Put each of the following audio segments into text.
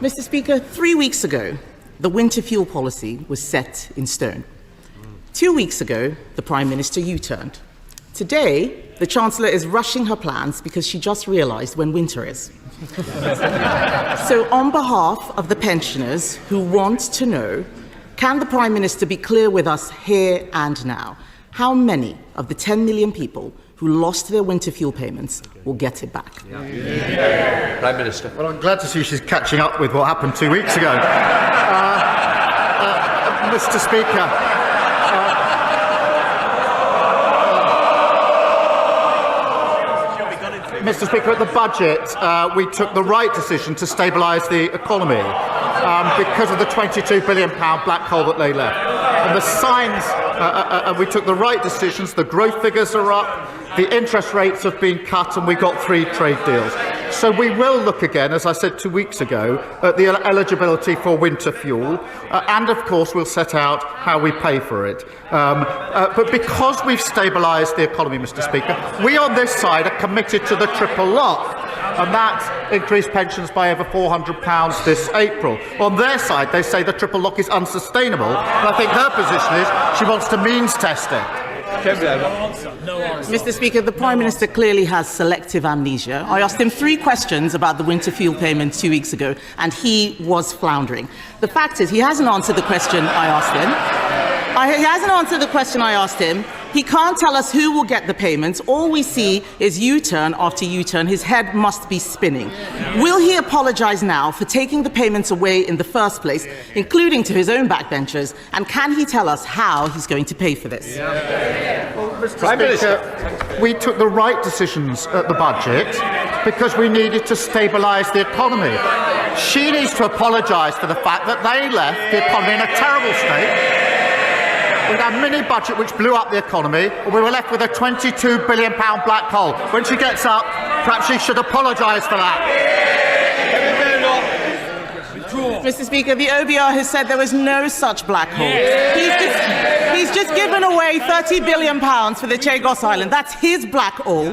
Mr. Speaker, 3 weeks ago, the winter fuel policy was set in stone. 2 weeks ago, the Prime Minister U-turned. Today, the Chancellor is rushing her plans because she just realised when winter is. So, on behalf of the pensioners who want to know, can the Prime Minister be clear with us here and now? How many of the 10 million people who lost their winter fuel payments will get it back? Prime Minister. Well, I'm glad to see she's catching up with what happened 2 weeks ago. Mr. Speaker, Mr. Speaker, at the budget, we took the right decision to stabilise the economy because of the £22 billion black hole that lay left. And the signs, we took the right decisions. The growth figures are up, the interest rates have been cut, and we got 3 trade deals. So we will look again, as I said 2 weeks ago, at the eligibility for winter fuel, and of course we'll set out how we pay for it. But because we've stabilised the economy, Mr. Speaker, we on this side are committed to the triple lock, and that increased pensions by over £400 this April. On their side, they say the triple lock is unsustainable, and I think her position is she wants to means test it. Mr. Speaker, the Prime Minister clearly has selective amnesia. I asked him 3 questions about the winter fuel payment 2 weeks ago, and he was floundering. The fact is, he hasn't answered the question I asked him. He hasn't answered the question I asked him. He can't tell us who will get the payments. All we see is U-turn after U-turn. His head must be spinning. Will he apologise now for taking the payments away in the first place, including to his own backbenchers? And can he tell us how he's going to pay for this? Well, Mr. Speaker, we took the right decisions at the budget because we needed to stabilise the economy. She needs to apologise for the fact that they left the economy in a terrible state. With our mini-budget which blew up the economy, we were left with a £22 billion black hole. When she gets up, perhaps she should apologise for that. Mr. Speaker, the OBR has said there was no such black hole. He's just given away £30 billion for the Chagos Island. That's his black hole.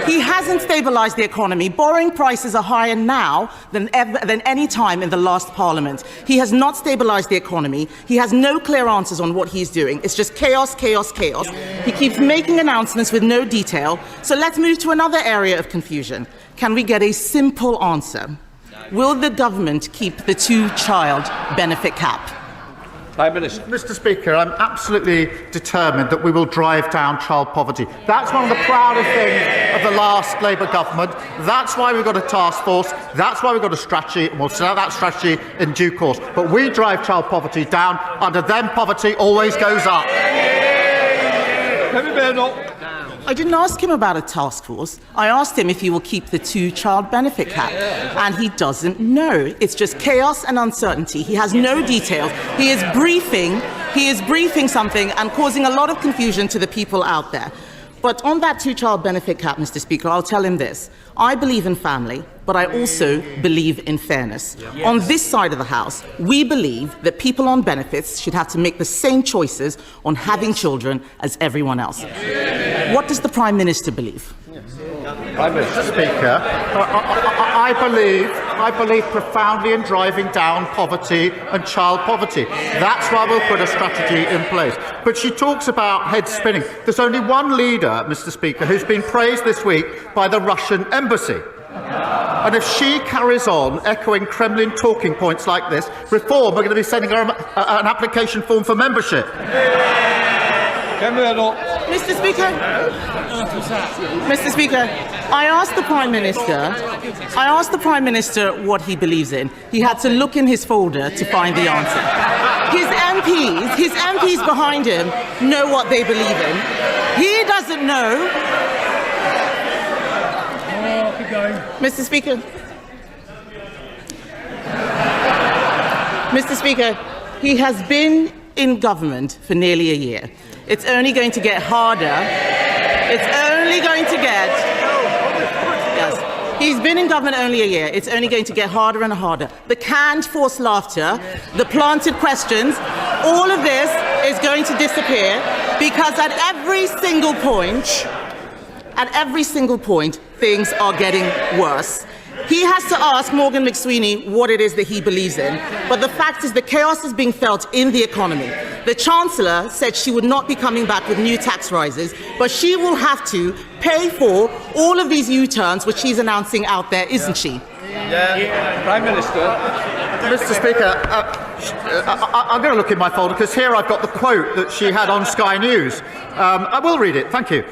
He hasn't stabilised the economy. Borrowing prices are higher now than any time in the last Parliament. He has not stabilised the economy. He has no clear answers on what he's doing. It's just chaos, chaos, chaos. He keeps making announcements with no detail. So let's move to another area of confusion. Can we get a simple answer? Will the government keep the 2-child benefit cap? Prime Minister. Mr. Speaker, I'm absolutely determined that we will drive down child poverty. That's one of the proudest things of the last Labour government. That's why we've got a task force. That's why we've got a strategy, and we'll set out that strategy in due course. But we drive child poverty down. Under them, poverty always goes up. I didn't ask him about a task force. I asked him if he will keep the 2-child benefit cap, and he doesn't know. It's just chaos and uncertainty. He has no details. He is briefing something and causing a lot of confusion to the people out there. But on that 2-child benefit cap, Mr. Speaker, I'll tell him this. I believe in family, but I also believe in fairness. Yes. On this side of the House, we believe that people on benefits should have to make the same choices on having children as everyone else. Yes. What does the Prime Minister believe? Mr. Speaker, I believe profoundly in driving down poverty and child poverty. That's why we'll put a strategy in place. But she talks about head spinning. There's only one leader, Mr. Speaker, who's been praised this week by the Russian embassy. And if she carries on echoing Kremlin talking points like this, Reform are going to be sending her an application form for membership. Mr. Speaker, I asked the Prime Minister what he believes in. He had to look in his folder to find the answer. His MPs behind him know what they believe in. He doesn't know. Mr. Speaker, he has been in government for nearly a year. It's only going to get harder. Yes. He's been in government only a year. It's only going to get harder and harder. The canned forced laughter, the planted questions, all of this is going to disappear because at every single point, things are getting worse. He has to ask Morgan McSweeney what it is that he believes in. But the fact is the chaos is being felt in the economy. The Chancellor said she would not be coming back with new tax rises, but she will have to pay for all of these U-turns which she's announcing out there, isn't she? Prime Minister. Mr. Speaker, I'm going to look in my folder because here I've got the quote that she had on Sky News. I will read it. Thank you.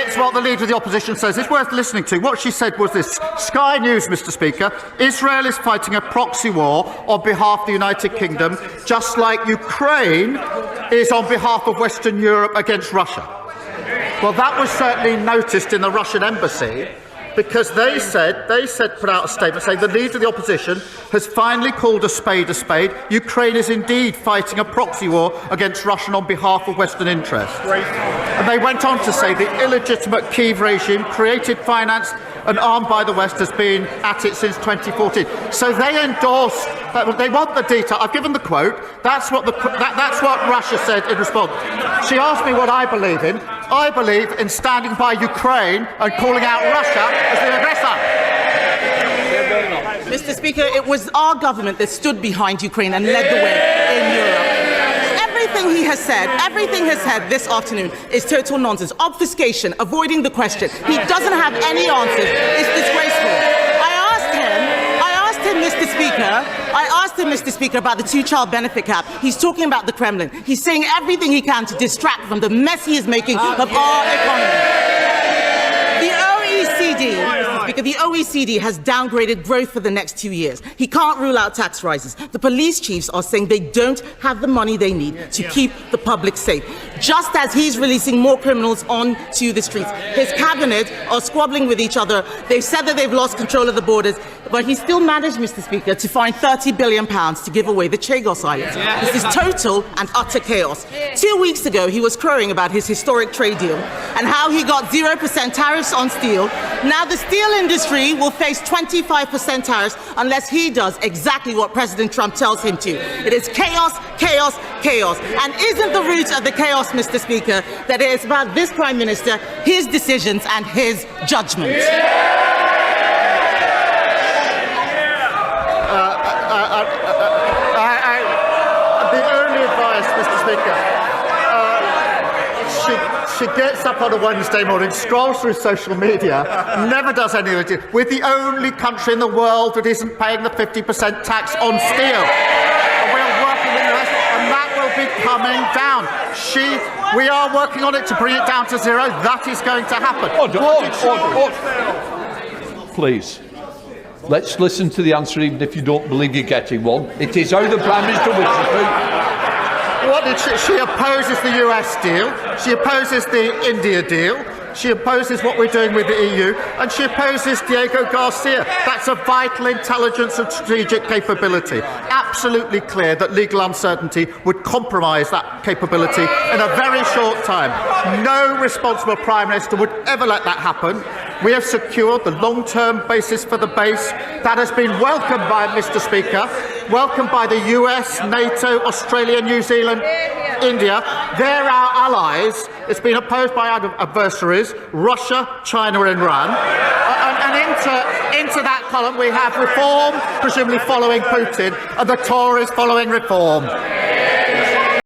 It's what the Leader of the Opposition says. It's worth listening to. What she said was this. Sky News, Mr. Speaker, Israel is fighting a proxy war on behalf of the United Kingdom, just like Ukraine is on behalf of Western Europe against Russia. Well, that was certainly noticed in the Russian embassy, because they put out a statement saying the Leader of the Opposition has finally called a spade a spade. Ukraine is indeed fighting a proxy war against Russia on behalf of Western interests. And they went on to say the illegitimate Kyiv regime, created, financed and armed by the West, has been at it since 2014. So they endorse, they want the detail. I've given the quote. That's what Russia said in response. She asked me what I believe in. I believe in standing by Ukraine and calling out Russia as the aggressor. Mr. Speaker, it was our government that stood behind Ukraine and led the way in Europe. Everything he has said this afternoon is total nonsense. Obfuscation, avoiding the question. He doesn't have any answers. It's disgraceful. I asked him, Mr. Speaker, about the two-child benefit cap. He's talking about the Kremlin. He's saying everything he can to distract from the mess he is making of our economy. The OECD has downgraded growth for the next 2 years. He can't rule out tax rises. The police chiefs are saying they don't have the money they need to keep the public safe. Just as he's releasing more criminals onto the streets. His cabinet are squabbling with each other. They've said that they've lost control of the borders, but he still managed, Mr. Speaker, to find £30 billion to give away the Chagos Islands. This is total and utter chaos. 2 weeks ago, he was crowing about his historic trade deal and how he got 0% tariffs on steel. Now the steel industry will face 25% tariffs unless he does exactly what President Trump tells him to. It is chaos, chaos, chaos. And isn't the root of the chaos, Mr. Speaker, that it is about this Prime Minister, his decisions and his judgment? The only advice, Mr. Speaker, she gets up on a Wednesday morning, scrolls through social media, never does anything. We're the only country in the world that isn't paying the 50% tax on steel. And we're working in the rest, and that will be coming down. We are working on it to bring it down to zero. That is going to happen. Order. Please. Let's listen to the answer, even if you don't believe you're getting one. It is how the Prime Minister wishes to. What did she opposes the US deal, she opposes the India deal, she opposes what we're doing with the EU, and she opposes Diego Garcia. That's a vital intelligence and strategic capability. Absolutely clear that legal uncertainty would compromise that capability in a very short time. No responsible Prime Minister would ever let that happen. We have secured the long-term basis for the base. That has been welcomed by Mr. Speaker, welcomed by the US, NATO, Australia, New Zealand, India. They're our allies. It's been opposed by our adversaries, Russia, China and Iran. And into that column we have reform, presumably following Putin, and the Tories following reform.